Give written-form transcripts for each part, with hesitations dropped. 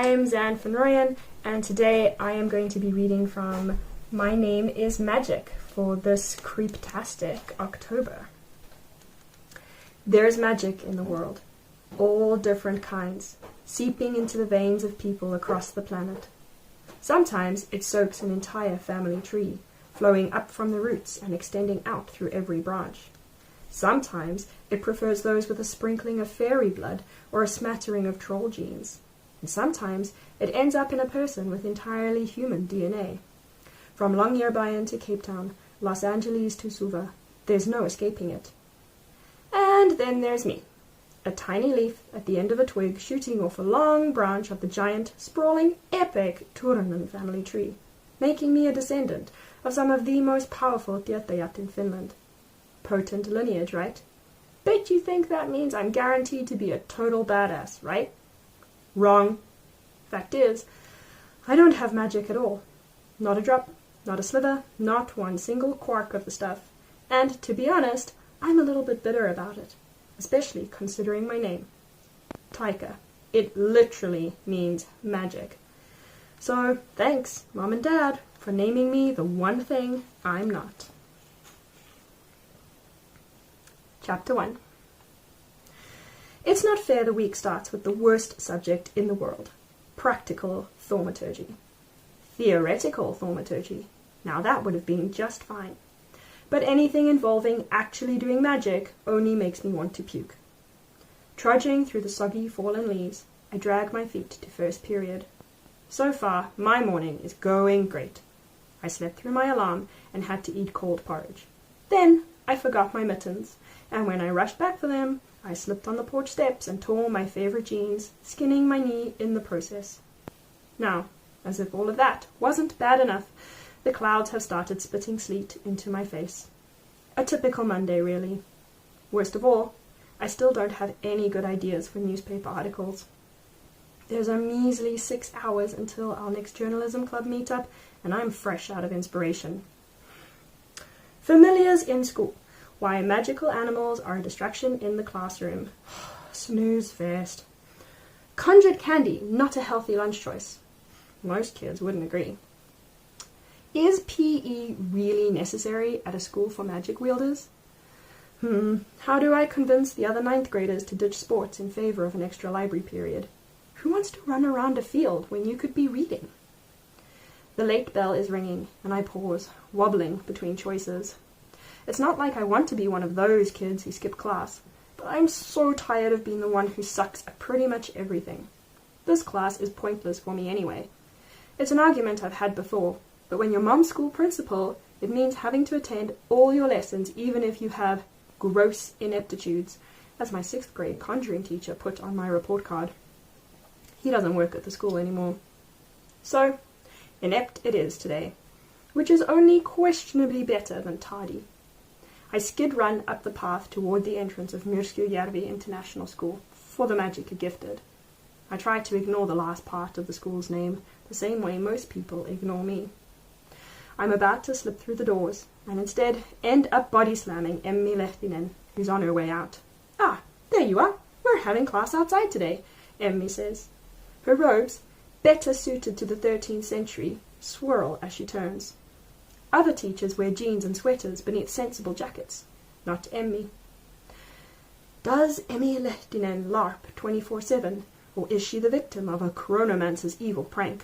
I'm Zan van Rooyen, and today I am going to be reading from My Name is Magic for this creeptastic October. There's magic in the world, all different kinds, seeping into the veins of people across the planet. Sometimes it soaks an entire family tree, flowing up from the roots and extending out through every branch. Sometimes it prefers those with a sprinkling of fairy blood or a smattering of troll genes. And sometimes it ends up in a person with entirely human DNA. From Longyearbyen to Cape Town, Los Angeles to Suva, there's no escaping it. And then there's me, a tiny leaf at the end of a twig shooting off a long branch of the giant, sprawling, epic Turunen family tree, making me a descendant of some of the most powerful tietäjät in Finland. Potent lineage, right? Bet you think that means I'm guaranteed to be a total badass, right? Wrong. Fact is, I don't have magic at all. Not a drop, not a sliver, not one single quark of the stuff. And, to be honest, I'm a little bit bitter about it, especially considering my name. Taika. It literally means magic. So, thanks, Mom and Dad, for naming me the one thing I'm not. Chapter 1. It's not fair the week starts with the worst subject in the world, practical thaumaturgy. Theoretical thaumaturgy. Now that would have been just fine. But anything involving actually doing magic only makes me want to puke. Trudging through the soggy fallen leaves, I drag my feet to first period. So far, my morning is going great. I slept through my alarm and had to eat cold porridge. Then I forgot my mittens, and when I rushed back for them, I slipped on the porch steps and tore my favorite jeans, skinning my knee in the process. Now, as if all of that wasn't bad enough, the clouds have started spitting sleet into my face. A typical Monday, really. Worst of all, I still don't have any good ideas for newspaper articles. There's a measly 6 hours until our next journalism club meetup, and I'm fresh out of inspiration. Familiars in school. Why magical animals are a distraction in the classroom. Snooze fest. Conjured candy, not a healthy lunch choice. Most kids wouldn't agree. Is PE really necessary at a school for magic wielders? How do I convince the other 9th graders to ditch sports in favor of an extra library period? Who wants to run around a field when you could be reading? The late bell is ringing, and I pause, wobbling between choices. It's not like I want to be one of those kids who skip class, but I'm so tired of being the one who sucks at pretty much everything. This class is pointless for me anyway. It's an argument I've had before, but when you're mom's school principal, it means having to attend all your lessons even if you have gross ineptitudes, as my 6th grade conjuring teacher put on my report card. He doesn't work at the school anymore. So, inept it is today, which is only questionably better than tardy. I skid run up the path toward the entrance of Myrskyjärvi International School for the magic gifted. I try to ignore the last part of the school's name, the same way most people ignore me. I'm about to slip through the doors, and instead end up body slamming Emmi Lehtinen, who's on her way out. Ah, there you are. We're having class outside today, Emmi says. Her robes, better suited to the 13th century, swirl as she turns. Other teachers wear jeans and sweaters beneath sensible jackets. Not Emmi. Does Emmi Lehtinen LARP 24/7, or is she the victim of a chronomancer's evil prank?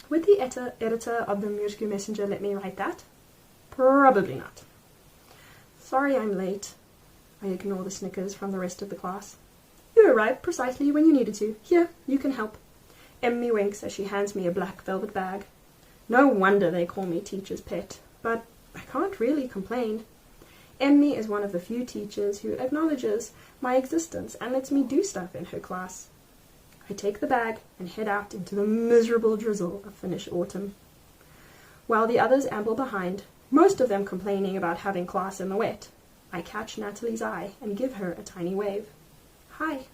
Would the editor of the Myrsky Messenger let me write that? Probably not. Sorry I'm late. I ignore the snickers from the rest of the class. You arrived precisely when you needed to. Here, you can help. Emmi winks as she hands me a black velvet bag. No wonder they call me teacher's pet, but I can't really complain. Emmi is one of the few teachers who acknowledges my existence and lets me do stuff in her class. I take the bag and head out into the miserable drizzle of Finnish autumn. While the others amble behind, most of them complaining about having class in the wet, I catch Natalie's eye and give her a tiny wave. Hi.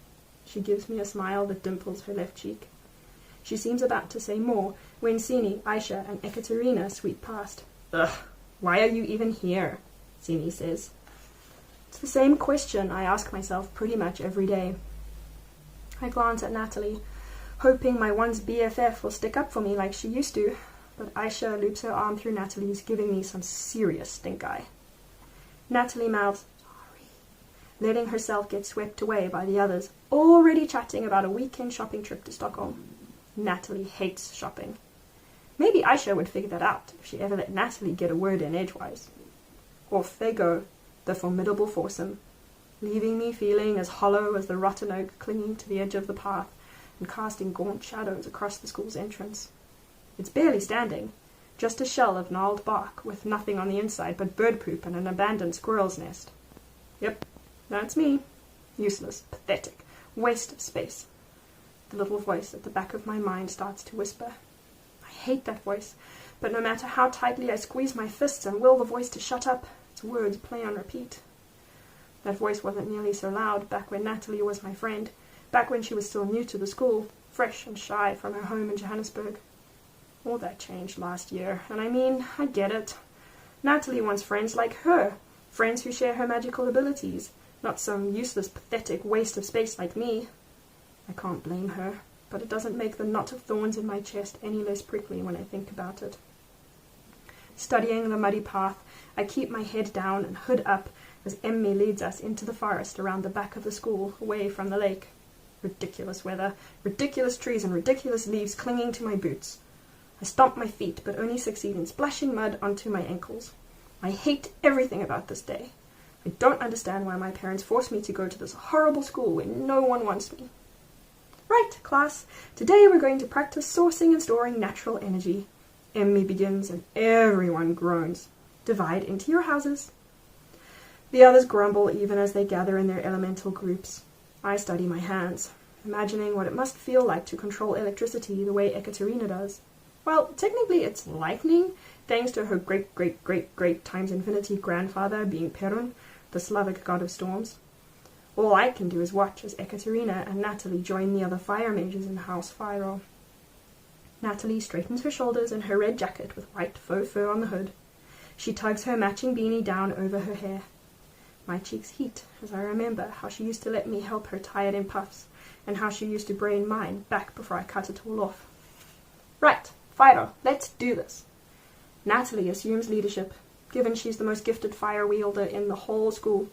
She gives me a smile that dimples her left cheek. She seems about to say more when Sini, Aisha, and Ekaterina sweep past. Ugh, why are you even here? Sini says. It's the same question I ask myself pretty much every day. I glance at Natalie, hoping my once BFF will stick up for me like she used to, but Aisha loops her arm through Natalie's, giving me some serious stink eye. Natalie mouths, "Sorry," letting herself get swept away by the others, already chatting about a weekend shopping trip to Stockholm. Natalie hates shopping. Maybe Aisha would figure that out if she ever let Natalie get a word in edgewise. Off they go, the formidable foursome, leaving me feeling as hollow as the rotten oak clinging to the edge of the path and casting gaunt shadows across the school's entrance. It's barely standing, just a shell of gnarled bark with nothing on the inside but bird poop and an abandoned squirrel's nest. Yep, that's me. Useless, pathetic, waste of space. The little voice at the back of my mind starts to whisper. I hate that voice, but no matter how tightly I squeeze my fists and will the voice to shut up, its words play on repeat. That voice wasn't nearly so loud back when Natalie was my friend, back when she was still new to the school, fresh and shy from her home in Johannesburg. All that changed last year, and I mean, I get it. Natalie wants friends like her, friends who share her magical abilities, not some useless, pathetic waste of space like me. I can't blame her, but it doesn't make the knot of thorns in my chest any less prickly when I think about it. Studying the muddy path, I keep my head down and hood up as Emmy leads us into the forest around the back of the school, away from the lake. Ridiculous weather, ridiculous trees and ridiculous leaves clinging to my boots. I stomp my feet, but only succeed in splashing mud onto my ankles. I hate everything about this day. I don't understand why my parents forced me to go to this horrible school where no one wants me. Right, class, today we're going to practice sourcing and storing natural energy. Emmy begins and everyone groans. Divide into your houses. The others grumble even as they gather in their elemental groups. I study my hands, imagining what it must feel like to control electricity the way Ekaterina does. Well, technically it's lightning, thanks to her great times infinity grandfather being Perun, the Slavic god of storms. All I can do is watch as Ekaterina and Natalie join the other fire mages in House Fyro. Natalie straightens her shoulders in her red jacket with white faux fur on the hood. She tugs her matching beanie down over her hair. My cheeks heat as I remember how she used to let me help her tie it in puffs, and how she used to braid mine back before I cut it all off. Right, Fyro, let's do this. Natalie assumes leadership, given she's the most gifted fire wielder in the whole school.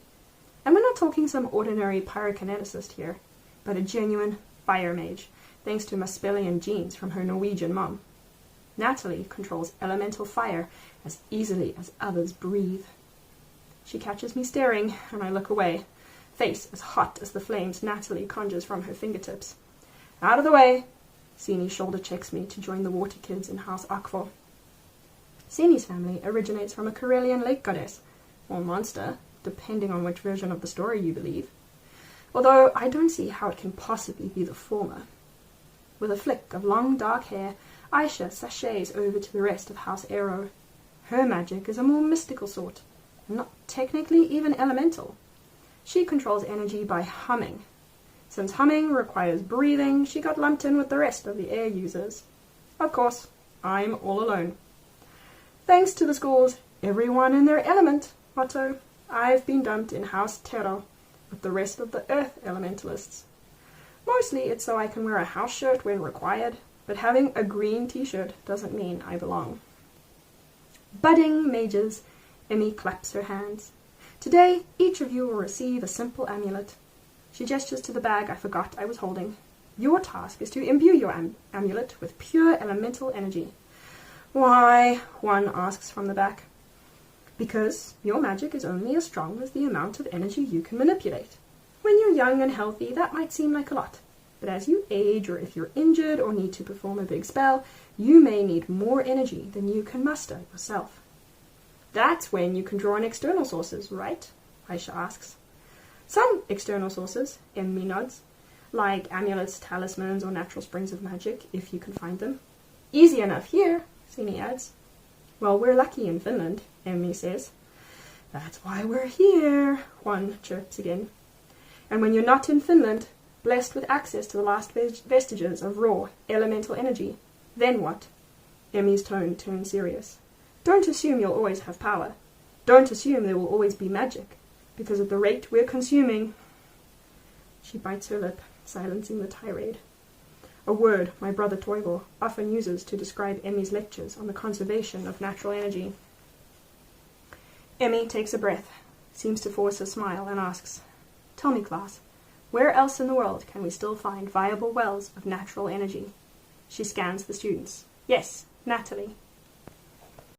And we're not talking some ordinary pyrokineticist here, but a genuine fire mage, thanks to Muspellian genes from her Norwegian mom. Natalie controls elemental fire as easily as others breathe. She catches me staring, and I look away, face as hot as the flames Natalie conjures from her fingertips. Out of the way! Sini shoulder checks me to join the water kids in House Akvo. Sini's family originates from a Karelian lake goddess, or monster, depending on which version of the story you believe. Although I don't see how it can possibly be the former. With a flick of long dark hair, Aisha sachets over to the rest of House Aero. Her magic is a more mystical sort, and not technically even elemental. She controls energy by humming. Since humming requires breathing, she got lumped in with the rest of the air users. Of course, I'm all alone. Thanks to the school's everyone in their element motto, I've been dumped in House Terra with the rest of the earth elementalists. Mostly it's so I can wear a house shirt when required, but having a green t-shirt doesn't mean I belong. Budding mages, Emmy claps her hands. Today, each of you will receive a simple amulet. She gestures to the bag I forgot I was holding. Your task is to imbue your amulet with pure elemental energy. Why? One asks from the back. Because your magic is only as strong as the amount of energy you can manipulate. When you're young and healthy, that might seem like a lot. But as you age, or if you're injured or need to perform a big spell, you may need more energy than you can muster yourself. That's when you can draw on external sources, right? Aisha asks. Some external sources, Emmy nods, like amulets, talismans, or natural springs of magic, if you can find them. Easy enough here, Sini adds. Well, we're lucky in Finland, Emmy says. That's why we're here, Juan chirps again. And when you're not in Finland, blessed with access to the last vestiges of raw, elemental energy, then what? Emmy's tone turns serious. Don't assume you'll always have power. Don't assume there will always be magic, because at the rate we're consuming... She bites her lip, silencing the tirade. a word my brother Toivo often uses to describe Emmy's lectures on the conservation of natural energy. Emmy takes a breath, seems to force a smile, and asks, "Tell me, class, where else in the world can we still find viable wells of natural energy?" She scans the students. "Yes, Natalie.